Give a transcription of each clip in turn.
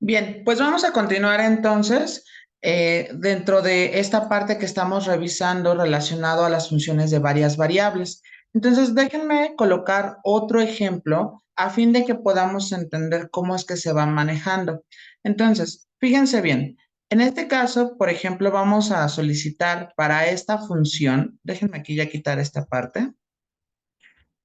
Bien, pues vamos a continuar entonces dentro de esta parte que estamos revisando relacionado a las funciones de varias variables. Entonces, déjenme colocar otro ejemplo a fin de que podamos entender cómo es que se van manejando. Entonces, fíjense bien, en este caso, por ejemplo, vamos a solicitar para esta función, déjenme aquí ya quitar esta parte,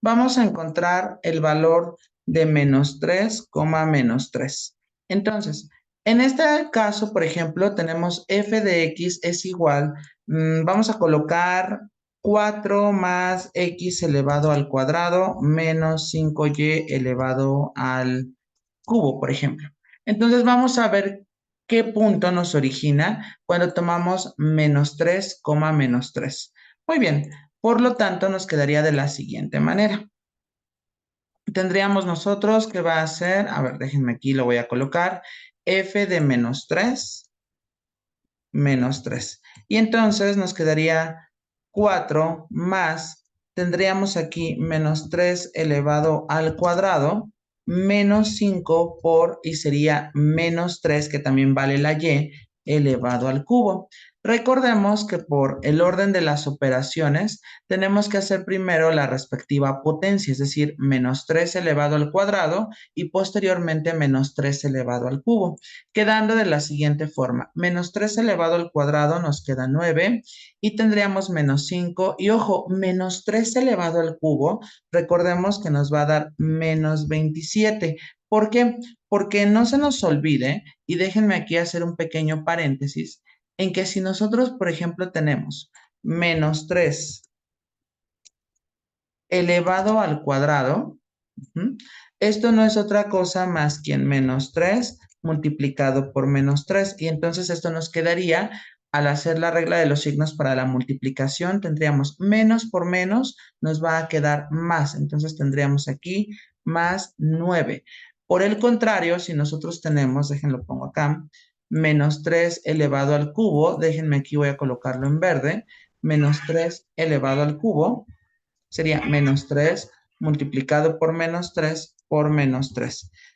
vamos a encontrar el valor de menos 3, menos 3. Entonces, en este caso, por ejemplo, tenemos f de x es igual, vamos a colocar 4 más x elevado al cuadrado menos 5y elevado al cubo, por ejemplo. Entonces, vamos a ver qué punto nos origina cuando tomamos menos 3, menos 3. Muy bien, por lo tanto, nos quedaría de la siguiente manera. Tendríamos nosotros que va a ser, a ver, déjenme aquí, lo voy a colocar, f de menos 3 menos 3. Y entonces nos quedaría 4 más, tendríamos aquí menos 3 elevado al cuadrado, menos 5 y sería menos 3 que también vale la y, elevado al cubo. Recordemos que por el orden de las operaciones tenemos que hacer primero la respectiva potencia, es decir, menos 3 elevado al cuadrado y posteriormente menos 3 elevado al cubo, quedando de la siguiente forma. Menos 3 elevado al cuadrado nos queda 9 y tendríamos menos 5. Y ojo, menos 3 elevado al cubo, recordemos que nos va a dar menos 27. ¿Por qué? Porque no se nos olvide, y déjenme aquí hacer un pequeño paréntesis, en que si nosotros, por ejemplo, tenemos menos 3 elevado al cuadrado, ¿Mm? Esto no es otra cosa más que en menos 3 multiplicado por menos 3. Y entonces esto nos quedaría, al hacer la regla de los signos para la multiplicación, tendríamos menos por menos, nos va a quedar más. Entonces tendríamos aquí más 9. Por el contrario, si nosotros tenemos, déjenlo pongo acá, menos 3 elevado al cubo, déjenme aquí, voy a colocarlo en verde, menos 3 elevado al cubo sería menos 3 multiplicado por menos 3.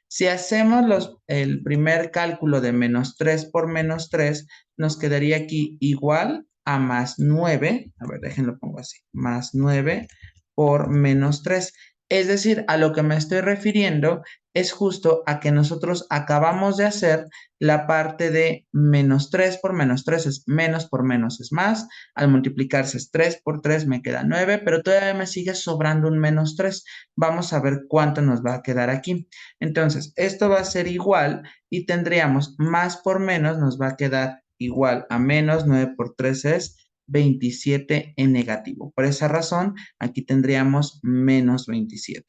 Si hacemos el primer cálculo de menos 3 por menos 3, nos quedaría aquí igual a más 9. A ver, déjenlo pongo así. Más 9 por menos 3. Es decir, a lo que me estoy refiriendo es justo a que nosotros acabamos de hacer la parte de menos 3 por menos 3 es menos por menos es más. Al multiplicarse es 3 por 3 me queda 9, pero todavía me sigue sobrando un menos 3. Vamos a ver cuánto nos va a quedar aquí. Entonces, esto va a ser igual y tendríamos más por menos nos va a quedar igual a menos 9 por 3 es 27 en negativo. Por esa razón, aquí tendríamos menos 27.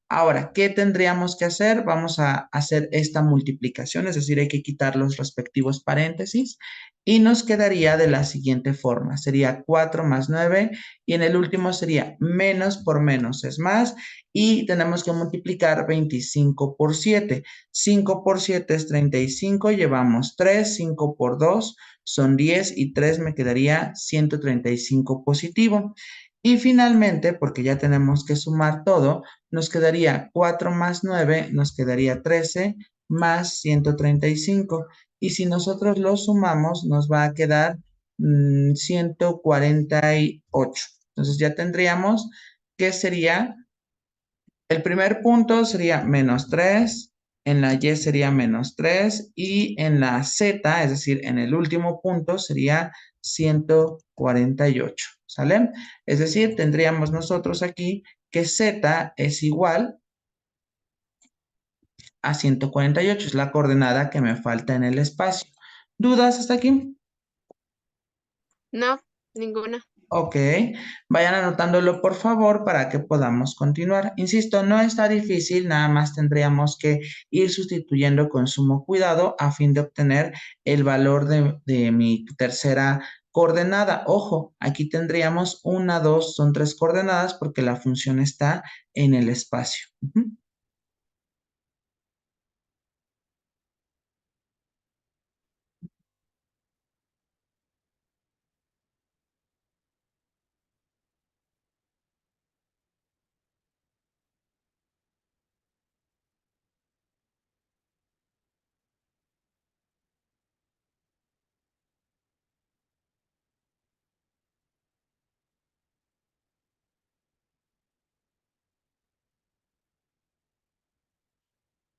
Ahora, ¿qué tendríamos que hacer? Vamos a hacer esta multiplicación, es decir, hay que quitar los respectivos paréntesis y nos quedaría de la siguiente forma. Sería 4 más 9 y en el último sería menos por menos es más y tenemos que multiplicar 25 por 7. 5 por 7 es 35, llevamos 3, 5 por 2 son 10 y 3 me quedaría 135 positivo. Y finalmente, porque ya tenemos que sumar todo, nos quedaría 4 más 9, nos quedaría 13 más 135. Y si nosotros lo sumamos, nos va a quedar 148. Entonces ya tendríamos que sería, el primer punto sería menos 3, en la Y sería menos 3 y en la Z, es decir, en el último punto sería 148. ¿Sale? Es decir, tendríamos nosotros aquí que Z es igual a 148, es la coordenada que me falta en el espacio. ¿Dudas hasta aquí? No, ninguna. Ok, vayan anotándolo por favor para que podamos continuar. Insisto, no está difícil, nada más tendríamos que ir sustituyendo con sumo cuidado a fin de obtener el valor de mi tercera coordenada. Ojo, aquí tendríamos una, dos, son tres coordenadas porque la función está en el espacio. Ujú.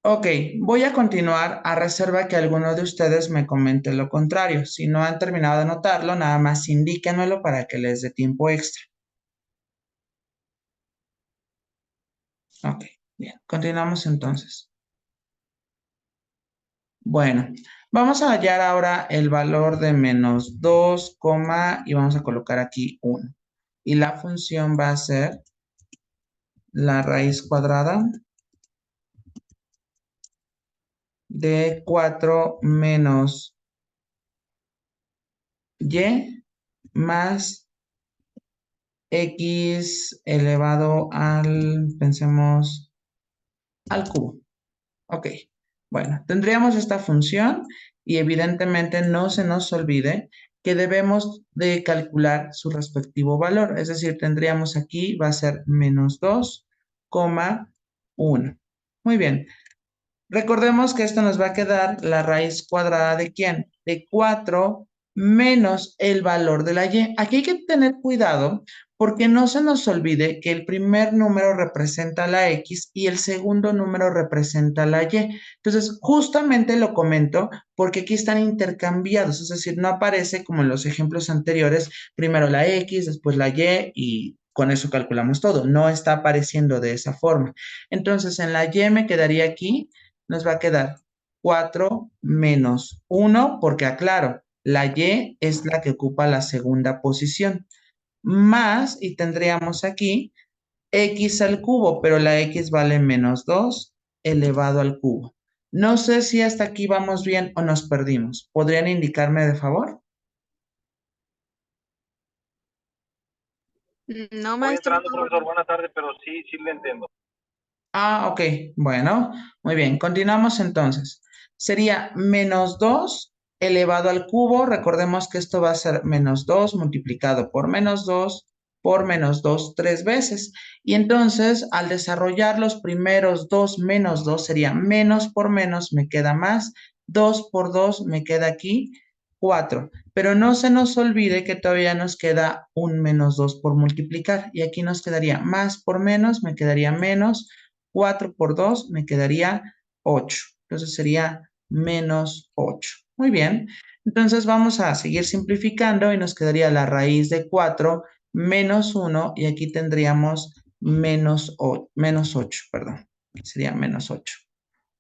Ok, voy a continuar a reserva que alguno de ustedes me comente lo contrario. Si no han terminado de anotarlo, nada más indíquenmelo para que les dé tiempo extra. Ok, bien, continuamos entonces. Bueno, vamos a hallar ahora el valor de menos 2, y vamos a colocar aquí 1. Y la función va a ser la raíz cuadrada de 4 menos y más x elevado al, pensemos, al cubo. Ok, bueno, tendríamos esta función y evidentemente no se nos olvide que debemos de calcular su respectivo valor. Es decir, tendríamos aquí, va a ser menos 2,1. Muy bien, recordemos que esto nos va a quedar la raíz cuadrada de ¿quién? De 4 menos el valor de la y. Aquí hay que tener cuidado porque no se nos olvide que el primer número representa la x y el segundo número representa la y. Entonces, justamente lo comento porque aquí están intercambiados, es decir, no aparece como en los ejemplos anteriores, primero la x, después la y con eso calculamos todo. No está apareciendo de esa forma. Entonces, en la y me quedaría aquí nos va a quedar 4 menos 1, porque aclaro, la y es la que ocupa la segunda posición, más, y tendríamos aquí x al cubo, pero la x vale menos 2 elevado al cubo. No sé si hasta aquí vamos bien o nos perdimos. ¿Podrían indicarme de favor? No, Voy maestro. entrando, profesor. Buenas tardes, pero sí, sí le entiendo. Ah, ok. Bueno, muy bien. Continuamos entonces. Sería menos 2 elevado al cubo. Recordemos que esto va a ser menos 2 multiplicado por menos 2 tres veces. Y entonces, al desarrollar los primeros dos menos 2 sería menos por menos, me queda más. 2 por 2 me queda aquí 4. Pero no se nos olvide que todavía nos queda un menos 2 por multiplicar. Y aquí nos quedaría más por menos, me quedaría menos. 4 por 2 me quedaría 8. Entonces sería menos 8. Muy bien. Entonces vamos a seguir simplificando y nos quedaría la raíz de 4 menos 1 y aquí tendríamos menos 8, perdón. Sería menos 8.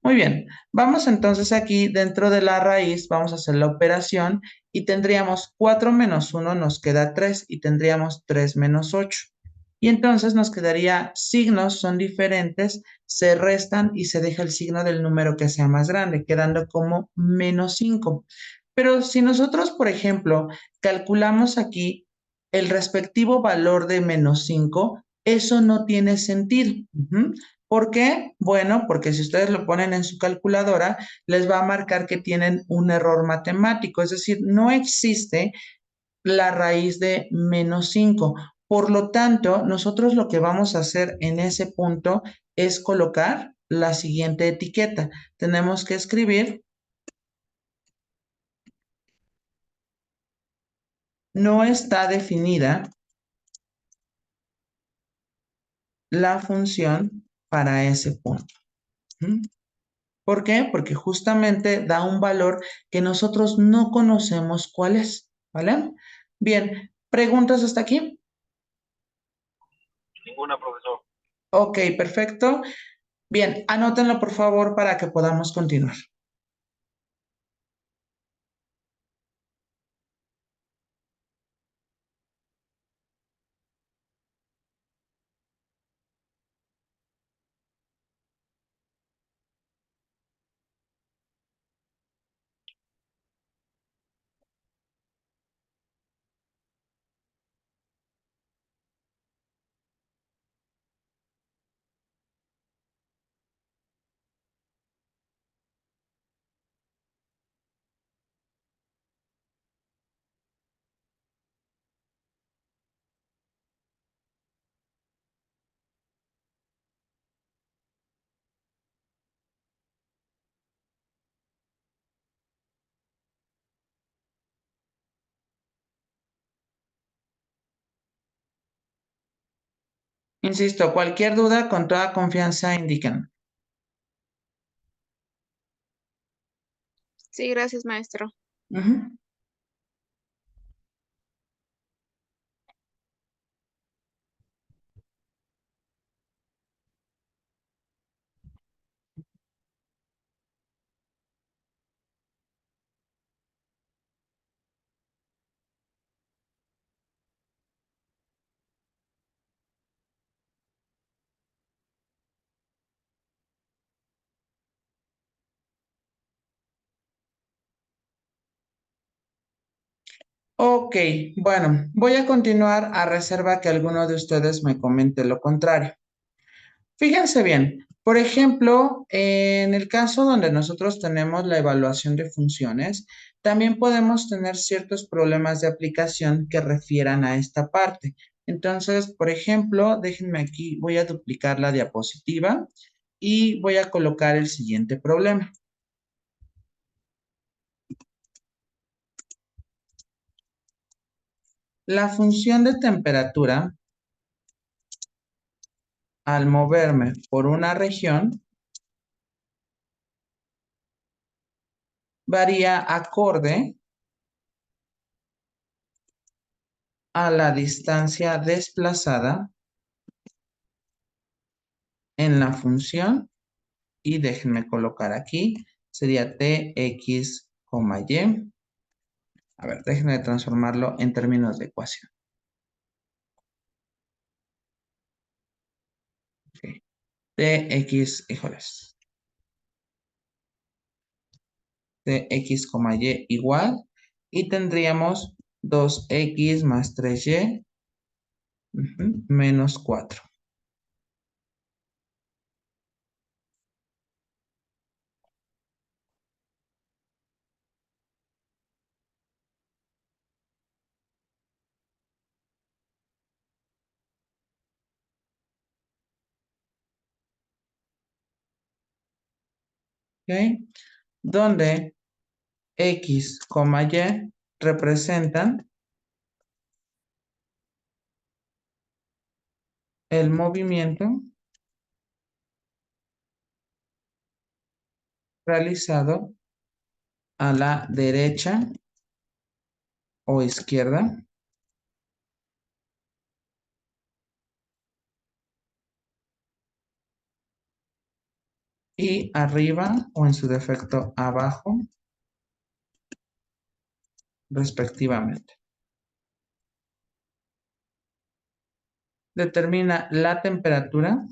Muy bien, vamos entonces aquí dentro de la raíz, vamos a hacer la operación y tendríamos 4 menos 1 nos queda 3 y tendríamos 3 menos 8. Y entonces nos quedaría signos, son diferentes, se restan y se deja el signo del número que sea más grande, quedando como menos 5. Pero si nosotros, por ejemplo, calculamos aquí el respectivo valor de menos 5, eso no tiene sentido. ¿Por qué? Bueno, porque si ustedes lo ponen en su calculadora, les va a marcar que tienen un error matemático, es decir, no existe la raíz de menos 5. Por lo tanto, nosotros lo que vamos a hacer en ese punto es colocar la siguiente etiqueta. Tenemos que escribir, no está definida la función para ese punto. ¿Mm? ¿Por qué? Porque justamente da un valor que nosotros no conocemos cuál es, ¿vale? Bien, ¿preguntas hasta aquí? Ninguna, profesor. Ok, perfecto. Bien, anótenlo por favor para que podamos continuar. Insisto, cualquier duda, con toda confianza, indiquen. Sí, gracias, maestro. Ujú. Ok, bueno, voy a continuar a reserva que alguno de ustedes me comente lo contrario. Fíjense bien, por ejemplo, en el caso donde nosotros tenemos la evaluación de funciones, también podemos tener ciertos problemas de aplicación que refieran a esta parte. Entonces, por ejemplo, déjenme aquí, voy a duplicar la diapositiva y voy a colocar el siguiente problema. La función de temperatura, al moverme por una región, varía acorde a la distancia desplazada en la función, y déjenme colocar aquí, sería tx, y. A ver, déjenme transformarlo en términos de ecuación. Okay. Tx, híjoles, tx, y igual, y tendríamos 2x más 3y menos 4. ¿Ok? Donde x, y representan el movimiento realizado a la derecha o izquierda y arriba o en su defecto abajo, respectivamente. Determina la temperatura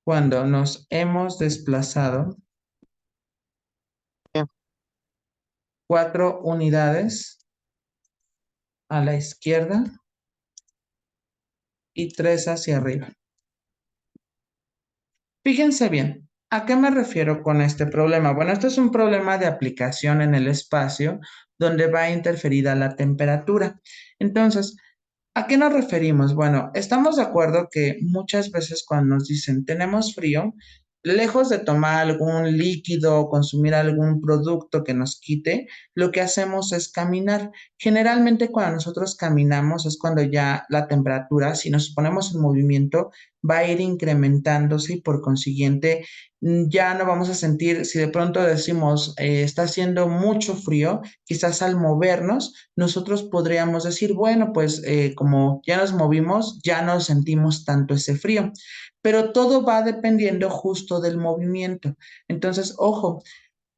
cuando nos hemos desplazado 4 unidades a la izquierda y 3 hacia arriba. Fíjense bien, ¿a qué me refiero con este problema? Bueno, este es un problema de aplicación en el espacio donde va interferida la temperatura. Entonces, ¿a qué nos referimos? Bueno, estamos de acuerdo que muchas veces cuando nos dicen tenemos frío, lejos de tomar algún líquido o consumir algún producto que nos quite, lo que hacemos es caminar. Generalmente cuando nosotros caminamos es cuando ya la temperatura, si nos ponemos en movimiento, va a ir incrementándose y por consiguiente ya no vamos a sentir, si de pronto decimos está haciendo mucho frío, quizás al movernos, nosotros podríamos decir, bueno, pues como ya nos movimos, ya no sentimos tanto ese frío, pero todo va dependiendo justo del movimiento. Entonces, ojo,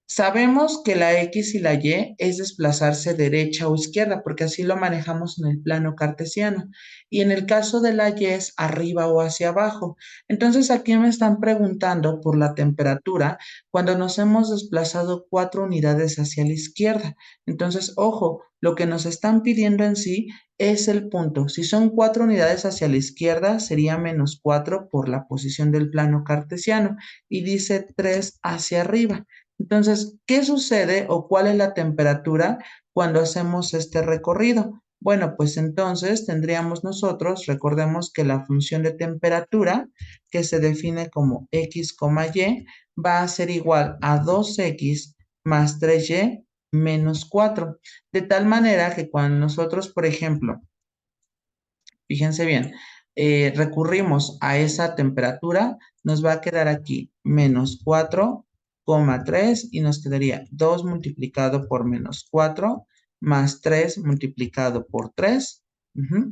sabemos que la X y la Y es desplazarse derecha o izquierda, porque así lo manejamos en el plano cartesiano. Y en el caso de la Y es arriba o hacia abajo. Entonces aquí me están preguntando por la temperatura cuando nos hemos desplazado 4 unidades hacia la izquierda. Entonces, ojo, lo que nos están pidiendo en sí es el punto. Si son 4 unidades hacia la izquierda, sería menos 4 por la posición del plano cartesiano. Y dice 3 hacia arriba. Entonces, ¿qué sucede o cuál es la temperatura cuando hacemos este recorrido? Bueno, pues entonces tendríamos nosotros, recordemos que la función de temperatura, que se define como x, y, va a ser igual a 2x más 3y menos 4. De tal manera que cuando nosotros, por ejemplo, fíjense bien, recurrimos a esa temperatura, nos va a quedar aquí menos 4,3 y nos quedaría 2 multiplicado por menos 4 más 3 multiplicado por 3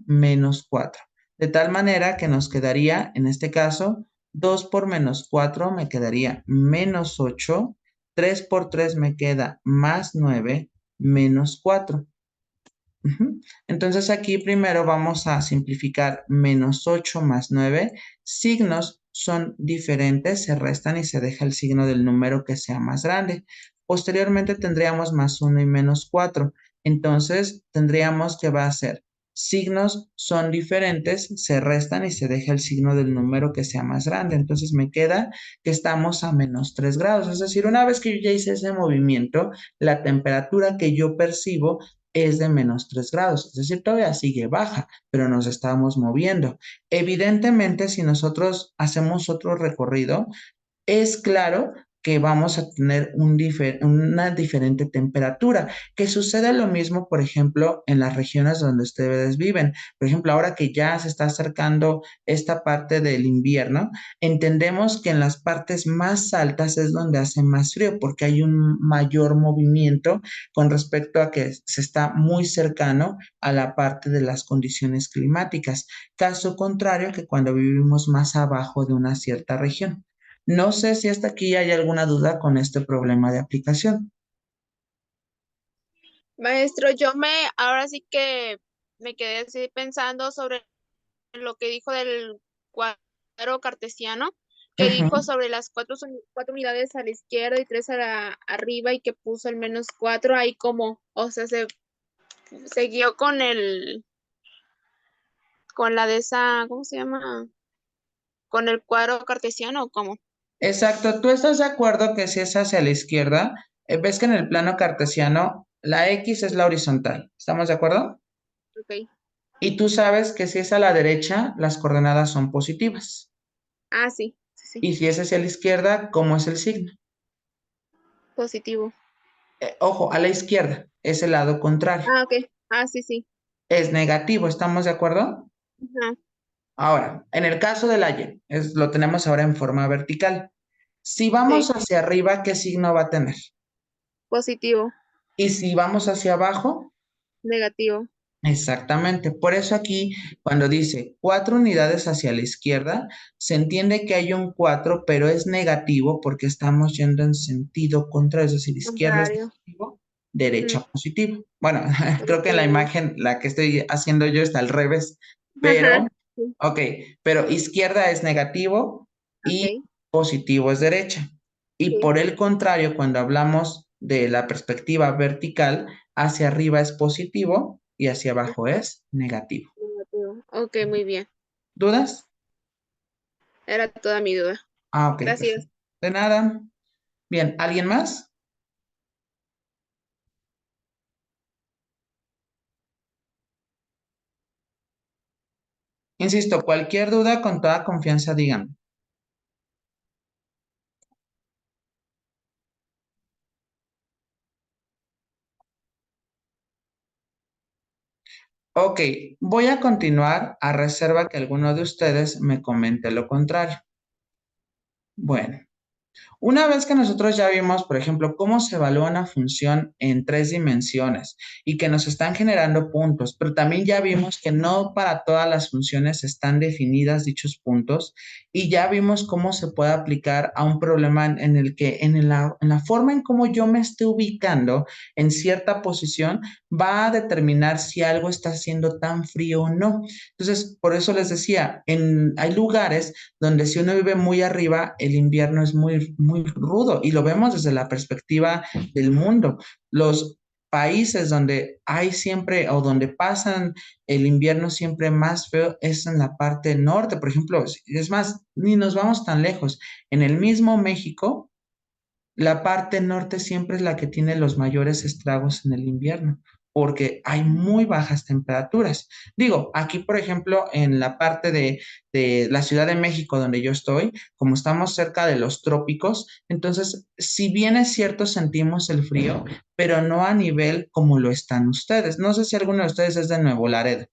menos 4. De tal manera que nos quedaría, en este caso, 2 por menos 4 me quedaría menos 8, 3 por 3 me queda más 9, menos 4. Entonces aquí primero vamos a simplificar menos 8 más 9. Signos son diferentes, se restan y se deja el signo del número que sea más grande. Posteriormente tendríamos más 1 y menos 4. Entonces tendríamos que va a ser signos son diferentes, se restan y se deja el signo del número que sea más grande. Entonces me queda que estamos a menos 3 grados. Es decir, una vez que yo ya hice ese movimiento, la temperatura que yo percibo es de menos 3 grados, es decir, todavía sigue baja, pero nos estamos moviendo. Evidentemente, si nosotros hacemos otro recorrido, es claro que vamos a tener una diferente temperatura, que sucede lo mismo, por ejemplo, en las regiones donde ustedes viven. Por ejemplo, ahora que ya se está acercando esta parte del invierno, entendemos que en las partes más altas es donde hace más frío, porque hay un mayor movimiento con respecto a que se está muy cercano a la parte de las condiciones climáticas. Caso contrario que cuando vivimos más abajo de una cierta región. No sé si hasta aquí hay alguna duda con este problema de aplicación. Maestro, ahora sí que me quedé así pensando sobre lo que dijo del cuadro cartesiano, que dijo Ujú. sobre las cuatro unidades a la izquierda y tres a la arriba y que puso el menos cuatro ahí como, o sea, se siguió con la de esa, ¿cómo se llama? Con el cuadro cartesiano, ¿o cómo? Exacto, ¿tú estás de acuerdo que si es hacia la izquierda, ves que en el plano cartesiano la X es la horizontal? ¿Estamos de acuerdo? Ok. Y tú sabes que si es a la derecha, las coordenadas son positivas. Ah, sí, sí, sí, Y si es hacia la izquierda, ¿cómo es el signo? positivo. Ojo, a la izquierda es el lado contrario. Ah, ok. Ah, sí, sí. Es negativo, ¿estamos de acuerdo? Ajá, Ahora, en el caso del aye, lo tenemos ahora en forma vertical. Si vamos sí, hacia arriba, ¿qué signo va a tener? positivo, Y si vamos hacia abajo, negativo. exactamente. Por eso aquí, cuando dice 4 unidades hacia la izquierda, se entiende que hay un 4, pero es negativo porque estamos yendo en sentido contrario, es decir, izquierda es Contrario. negativo, Ujú, derecha positivo. Bueno, creo que en la ok. imagen, la que estoy haciendo yo está al revés, Ajá, pero, sí, ok, pero izquierda es negativo y ok, positivo es derecha. Y sí, por el contrario, cuando hablamos de la perspectiva vertical, hacia arriba es positivo y hacia abajo es negativo. negativo. Ok, muy bien. ¿Dudas? Era toda mi duda. Ah, ok, Gracias. perfecto. De nada. Bien, ¿alguien más? Insisto, cualquier duda con toda confianza, díganme. Ok, voy a continuar a reserva que alguno de ustedes me comente lo contrario. Bueno. Una vez que nosotros ya vimos, por ejemplo, cómo se evalúa una función en 3 dimensiones y que nos están generando puntos, pero también ya vimos que no para todas las funciones están definidas dichos puntos y ya vimos cómo se puede aplicar a un problema en el que en la forma en cómo yo me esté ubicando en cierta posición va a determinar si algo está haciendo tan frío o no. Entonces, por eso les decía, hay lugares donde si uno vive muy arriba, el invierno es muy, muy rudo y lo vemos desde la perspectiva del mundo. Los países donde hay siempre o donde pasan el invierno siempre más feo es en la parte norte, por ejemplo, es más, ni nos vamos tan lejos. En el mismo México, la parte norte siempre es la que tiene los mayores estragos en el invierno, porque hay muy bajas temperaturas. Digo, aquí, por ejemplo, en la parte de la Ciudad de México, donde yo estoy, como estamos cerca de los trópicos, entonces, si bien es cierto, sentimos el frío, pero no a nivel como lo están ustedes. No sé si alguno de ustedes es de Nuevo Laredo.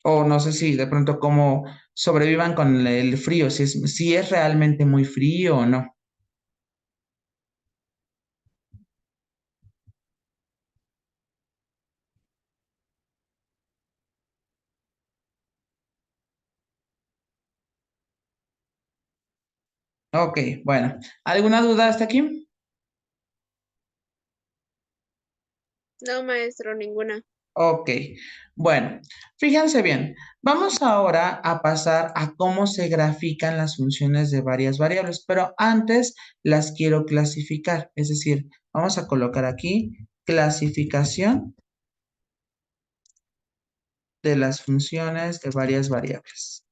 O no sé si de pronto cómo sobrevivan con el frío, si es realmente muy frío o no. Ok, bueno. ¿Alguna duda hasta aquí? No, maestro, ninguna. Ok, bueno, fíjense bien, vamos ahora a pasar a cómo se grafican las funciones de varias variables, pero antes las quiero clasificar, es decir, vamos a colocar aquí clasificación de las funciones de varias variables.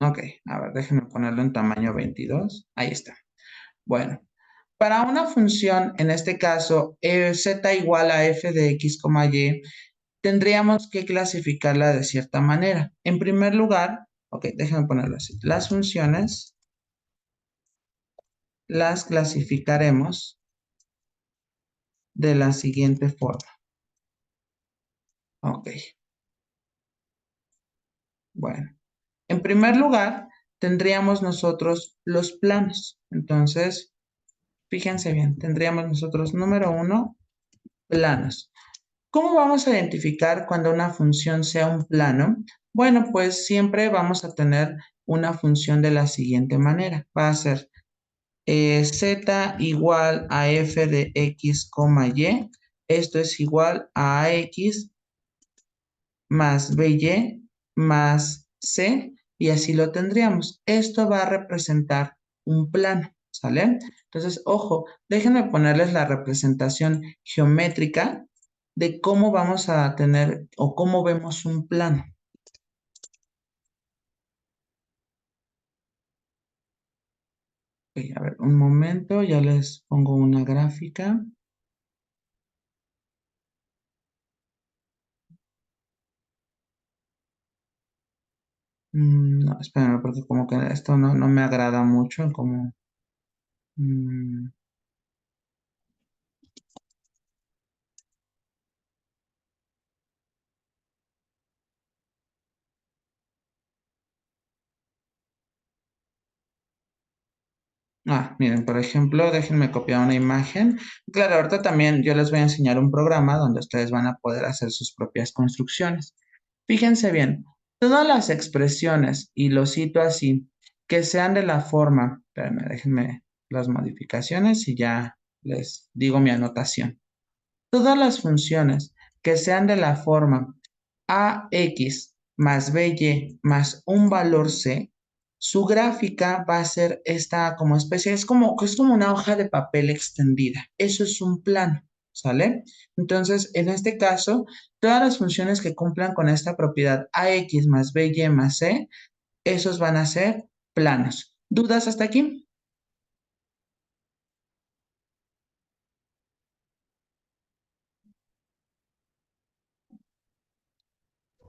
Ok, a ver, déjenme ponerlo en tamaño 22, ahí está. Bueno, para una función, en este caso, z igual a f de x, y, tendríamos que clasificarla de cierta manera. En primer lugar, ok, déjenme ponerlo así. Las funciones las clasificaremos de la siguiente forma. Ok, bueno. En primer lugar, tendríamos nosotros los planos. Entonces, fíjense bien, tendríamos nosotros, número uno, planos. ¿Cómo vamos a identificar cuando una función sea un plano? Bueno, pues siempre vamos a tener una función de la siguiente manera. Va a ser z igual a f de x, y. Esto es igual a x más by más c, y así lo tendríamos. Esto va a representar un plano, ¿sale? Entonces, ojo, déjenme ponerles la representación geométrica de cómo vamos a tener o cómo vemos un plano. Ok, a ver, un momento, ya les pongo una gráfica. No, espérame, porque como que esto no me agrada mucho, como... mm, miren, por ejemplo, déjenme copiar una imagen. Claro, ahorita también yo les voy a enseñar un programa donde ustedes van a poder hacer sus propias construcciones. Fíjense bien, todas las expresiones, y lo cito así, que sean de la forma, espérenme, déjenme las modificaciones y ya les digo mi anotación. Todas las funciones que sean de la forma ax más by más un valor c, su gráfica va a ser esta como especie, es como una hoja de papel extendida. Eso es un plano, ¿sale? Entonces, en este caso, todas las funciones que cumplan con esta propiedad ax más by más c, esos van a ser planos. ¿Dudas hasta aquí?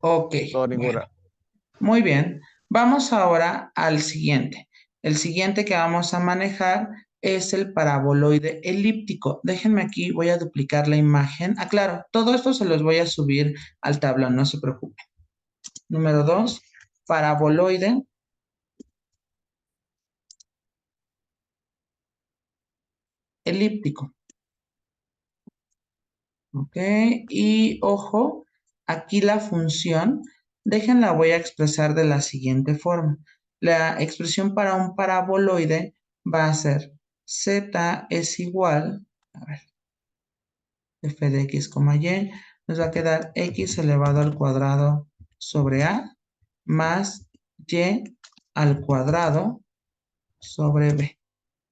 Ok, No, bueno. ninguna. Muy bien, vamos ahora al siguiente. El siguiente que vamos a manejar es el paraboloide elíptico. Déjenme aquí, voy a duplicar la imagen. Claro, todo esto se los voy a subir al tablón, no se preocupen. Número 2, paraboloide elíptico. Ok, y ojo, aquí la función, déjenla, voy a expresar de la siguiente forma. La expresión para un paraboloide va a ser z es igual, a ver, f de x, y, nos va a quedar x elevado al cuadrado sobre a más y al cuadrado sobre b.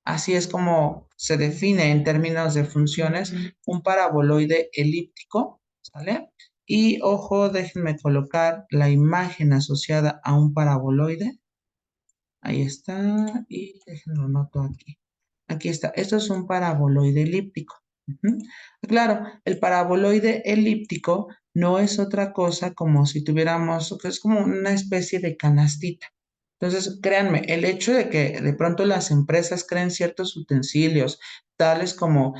Así es como se define en términos de funciones un paraboloide elíptico, ¿sale? Y ojo, déjenme colocar la imagen asociada a un paraboloide. Ahí está, y déjenme lo noto aquí. Aquí está, esto es un paraboloide elíptico. Ujú. Claro, el paraboloide elíptico no es otra cosa como si tuviéramos, es como una especie de canastita. Entonces, créanme, el hecho de que de pronto las empresas creen ciertos utensilios, tales como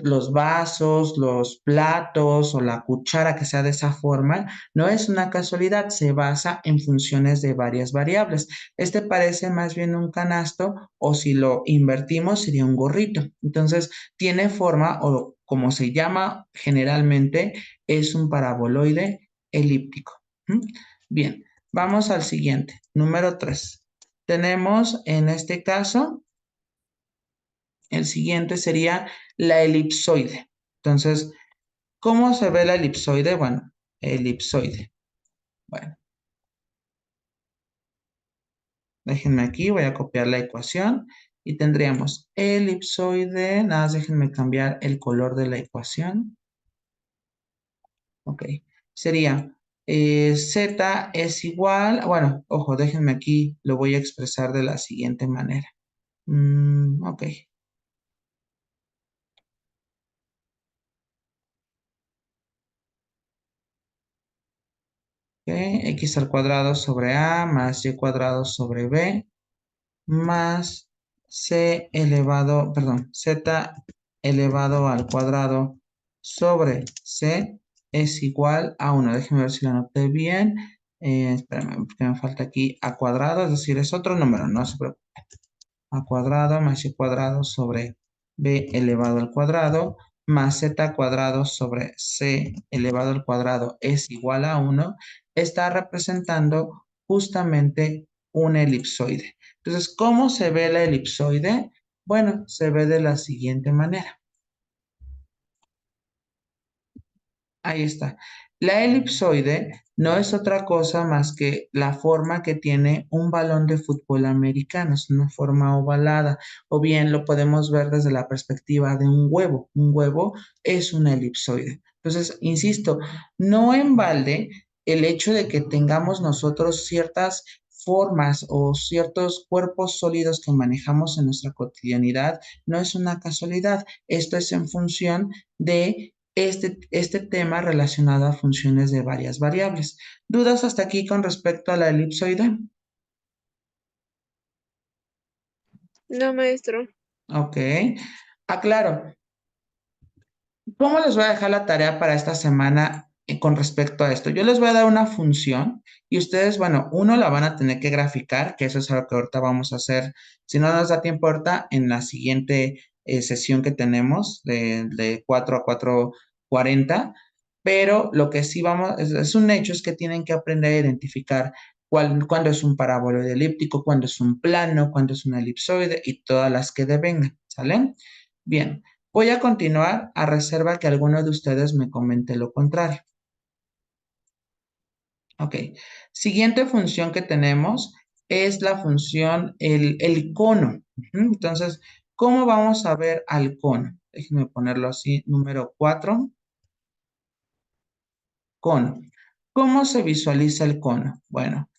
los vasos, los platos o la cuchara que sea de esa forma, no es una casualidad, se basa en funciones de varias variables. Este parece más bien un canasto o si lo invertimos sería un gorrito. Entonces, tiene forma o como se llama generalmente, es un paraboloide elíptico. ¿Mm? Bien. Vamos al siguiente, número 3. Tenemos en este caso, el siguiente sería la elipsoide. Entonces, ¿cómo se ve la elipsoide? Bueno, elipsoide. Bueno, déjenme aquí, voy a copiar la ecuación y tendríamos elipsoide, nada más déjenme cambiar el color de la ecuación. Ok, sería z es igual, bueno, ojo, déjenme aquí, lo voy a expresar de la siguiente manera. Ok. Ok, x al cuadrado sobre a más y cuadrado sobre b más c elevado, perdón, z elevado al cuadrado sobre c es igual a 1. Déjenme ver si lo anoté bien. Espérame, porque me falta aquí a cuadrado, es decir, es otro número, no se preocupen. A cuadrado más y cuadrado sobre b elevado al cuadrado más z cuadrado sobre c elevado al cuadrado es igual a 1, está representando justamente un elipsoide. Entonces, ¿cómo se ve la elipsoide? Bueno, se ve de la siguiente manera. Ahí está. La elipsoide no es otra cosa más que la forma que tiene un balón de fútbol americano, es una forma ovalada, o bien lo podemos ver desde la perspectiva de un huevo. Un huevo es una elipsoide. Entonces, insisto, no en balde el hecho de que tengamos nosotros ciertas formas o ciertos cuerpos sólidos que manejamos en nuestra cotidianidad, no es una casualidad. Esto es en función de este tema relacionado a funciones de varias variables. ¿Dudas hasta aquí con respecto a la elipsoide? No, maestro. Ok. Aclaro, ¿cómo les voy a dejar la tarea para esta semana con respecto a esto? Yo les voy a dar una función y ustedes, bueno, uno la van a tener que graficar, que eso es algo que ahorita vamos a hacer. Si no nos da tiempo ahorita, en la siguiente sesión que tenemos de 4 a 4:40, pero lo que sí vamos, es un hecho, es que tienen que aprender a identificar cuándo es un paraboloide elíptico, cuándo es un plano, cuándo es una elipsoide y todas las que devengan, ¿sale? Bien. Voy a continuar a reserva que alguno de ustedes me comente lo contrario. Ok. Siguiente función que tenemos es la función, el cono. Entonces, ¿cómo vamos a ver al cono? Déjenme ponerlo así, número 4. Cono. ¿Cómo se visualiza el cono? Bueno,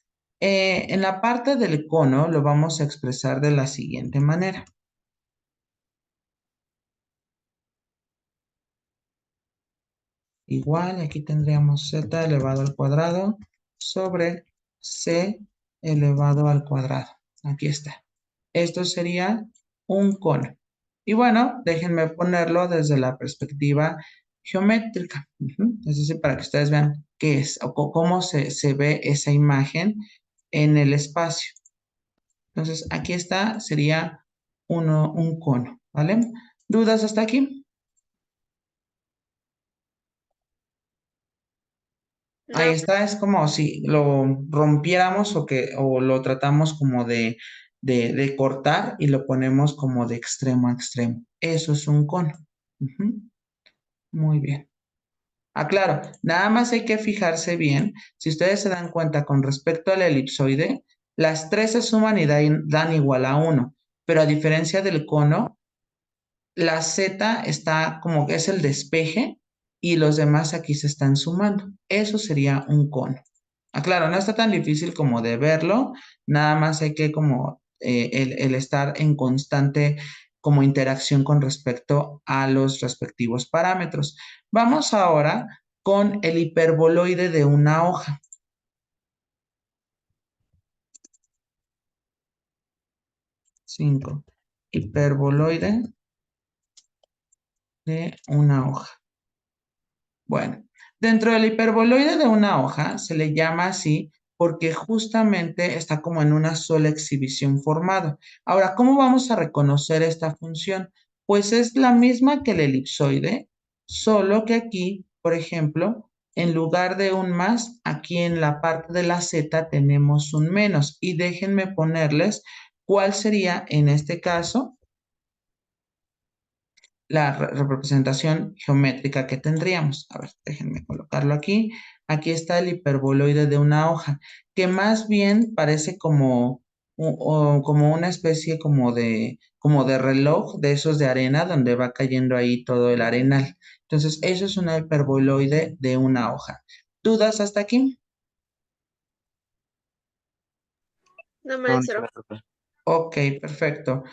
en la parte del cono lo vamos a expresar de la siguiente manera. Igual, aquí tendríamos z elevado al cuadrado sobre c elevado al cuadrado. Aquí está. Esto sería un cono. Y bueno, déjenme ponerlo desde la perspectiva geométrica. Es decir, para que ustedes vean qué es o cómo se ve esa imagen en el espacio. Entonces, aquí está, sería un cono, ¿vale? ¿Dudas hasta aquí? Ahí No. está, es como si lo rompiéramos o lo tratamos como de cortar y lo ponemos como de extremo a extremo. Eso es un cono. Ujú. Muy bien. Claro, nada más hay que fijarse bien. Si ustedes se dan cuenta con respecto al elipsoide, las tres se suman y dan igual a 1. Pero a diferencia del cono, la Z está como que es el despeje y los demás aquí se están sumando. Eso sería un cono. Claro, no está tan difícil como de verlo, nada más hay que como el estar en constante como interacción con respecto a los respectivos parámetros. Vamos ahora con el hiperboloide de una hoja. 5. Hiperboloide de una hoja. Bueno, dentro del hiperboloide de una hoja se le llama así porque justamente está como en una sola exhibición formado. Ahora, ¿cómo vamos a reconocer esta función? Pues es la misma que el elipsoide, solo que aquí, por ejemplo, en lugar de un más, aquí en la parte de la Z tenemos un menos. Y déjenme ponerles cuál sería en este caso la representación geométrica que tendríamos. A ver, déjenme colocarlo aquí. Aquí está el hiperboloide de una hoja, que más bien parece como, como una especie como de reloj de esos de arena donde va cayendo ahí todo el arenal. Entonces, eso es una hiperboloide de una hoja. ¿Dudas hasta aquí? No, No, maestro. profe. Ok, perfecto.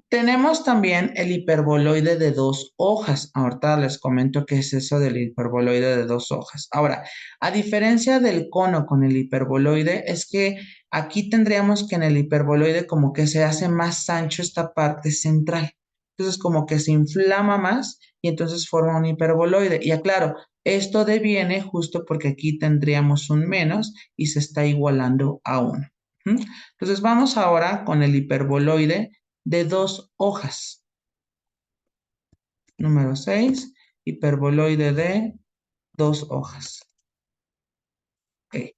Tenemos también el hiperboloide de dos hojas. Ahorita les comento qué es eso del hiperboloide de dos hojas. Ahora, a diferencia del cono con el hiperboloide, es que aquí tendríamos que en el hiperboloide como que se hace más ancho esta parte central. Entonces como que se inflama más y entonces forma un hiperboloide. Y aclaro, esto deviene justo porque aquí tendríamos un menos y se está igualando a uno. ¿Mm? Entonces vamos ahora con el hiperboloide de dos hojas. Número 6, hiperboloide de dos hojas. Ok.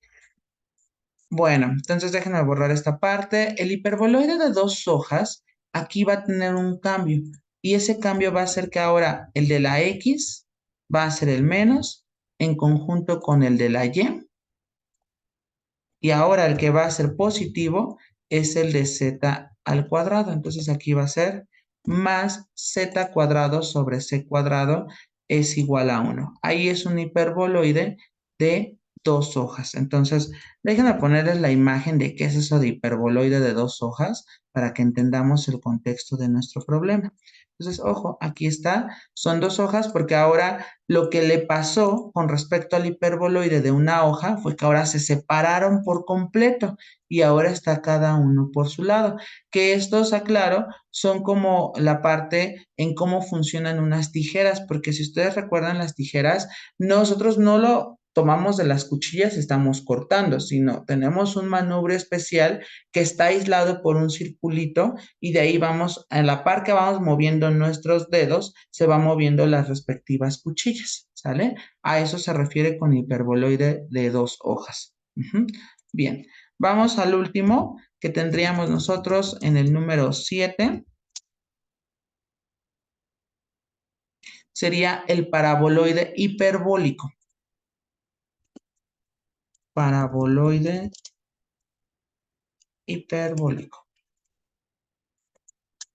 Bueno, entonces déjenme borrar esta parte. El hiperboloide de dos hojas aquí va a tener un cambio. Y ese cambio va a ser que ahora el de la X va a ser el menos en conjunto con el de la Y. Y ahora el que va a ser positivo es el de z al cuadrado. Entonces aquí va a ser más z cuadrado sobre c cuadrado es igual a 1. Ahí es un hiperboloide de dos hojas. Entonces, déjenme ponerles la imagen de qué es eso de hiperboloide de dos hojas para que entendamos el contexto de nuestro problema. Entonces, ojo, aquí está, son dos hojas porque ahora lo que le pasó con respecto al hiperboloide de una hoja fue que ahora se separaron por completo y ahora está cada uno por su lado. Que estos, aclaro, son como la parte en cómo funcionan unas tijeras, porque si ustedes recuerdan las tijeras, nosotros no lo tomamos de las cuchillas y estamos cortando, sino tenemos un manubrio especial que está aislado por un circulito y de ahí vamos, en la par que vamos moviendo nuestros dedos, se va moviendo las respectivas cuchillas, ¿sale? A eso se refiere con hiperboloide de dos hojas. Bien, vamos al último que tendríamos nosotros en el número 7. Sería el paraboloide hiperbólico. Paraboloide hiperbólico.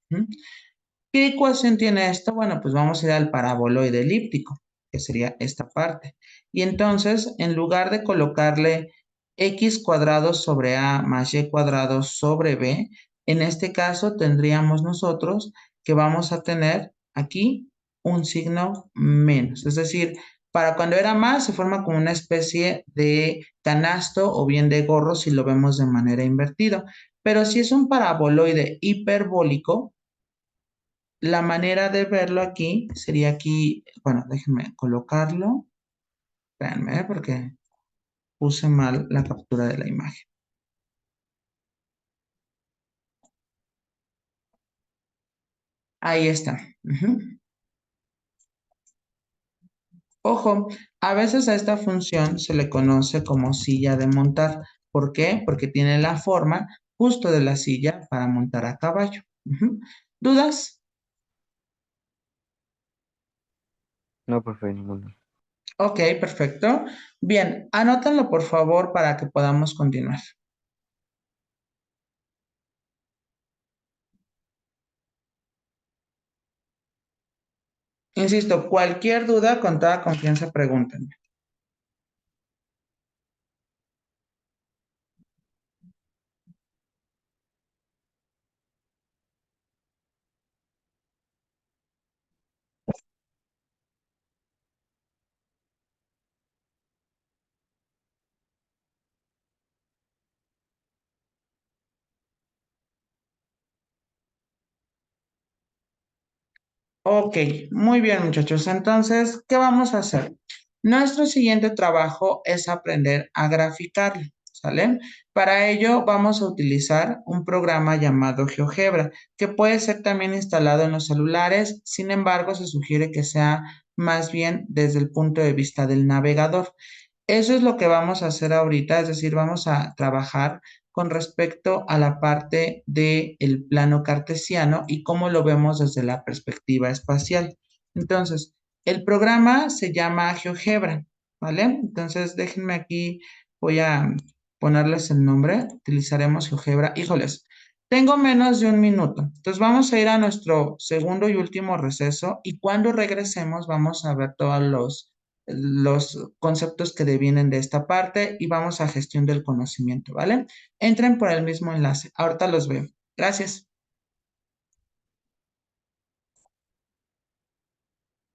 ¿Qué ecuación tiene esto? Bueno, pues vamos a ir al paraboloide elíptico, que sería esta parte. Y entonces, en lugar de colocarle x cuadrado sobre a más y cuadrado sobre b, en este caso tendríamos nosotros que vamos a tener aquí un signo menos. Es decir, para cuando era más se forma como una especie de canasto o bien de gorro si lo vemos de manera invertida. Pero si es un paraboloide hiperbólico, la manera de verlo aquí sería aquí, bueno, déjenme colocarlo. Espérenme, porque puse mal la captura de la imagen. Ahí está. Ojo, a veces a esta función se le conoce como silla de montar. ¿Por qué? Porque tiene la forma justo de la silla para montar a caballo. ¿Dudas? No, profe, ninguno. Ok, perfecto. Bien, anótenlo por favor para que podamos continuar. Insisto, cualquier duda, con toda confianza, pregúntenme. Ok, muy bien, muchachos. Entonces, ¿qué vamos a hacer? Nuestro siguiente trabajo es aprender a graficar, ¿sale? Para ello vamos a utilizar un programa llamado GeoGebra, que puede ser también instalado en los celulares. Sin embargo, se sugiere que sea más bien desde el punto de vista del navegador. Eso es lo que vamos a hacer ahorita, es decir, vamos a trabajar con respecto a la parte del plano cartesiano y cómo lo vemos desde la perspectiva espacial. Entonces, el programa se llama GeoGebra, ¿vale? Entonces, déjenme aquí, voy a ponerles el nombre, utilizaremos GeoGebra. Híjoles, tengo menos de un minuto, entonces vamos a ir a nuestro segundo y último receso y cuando regresemos vamos a ver todos los conceptos que devienen de esta parte y vamos a gestión del conocimiento, ¿vale? Entren por el mismo enlace. Ahorita los veo. Gracias.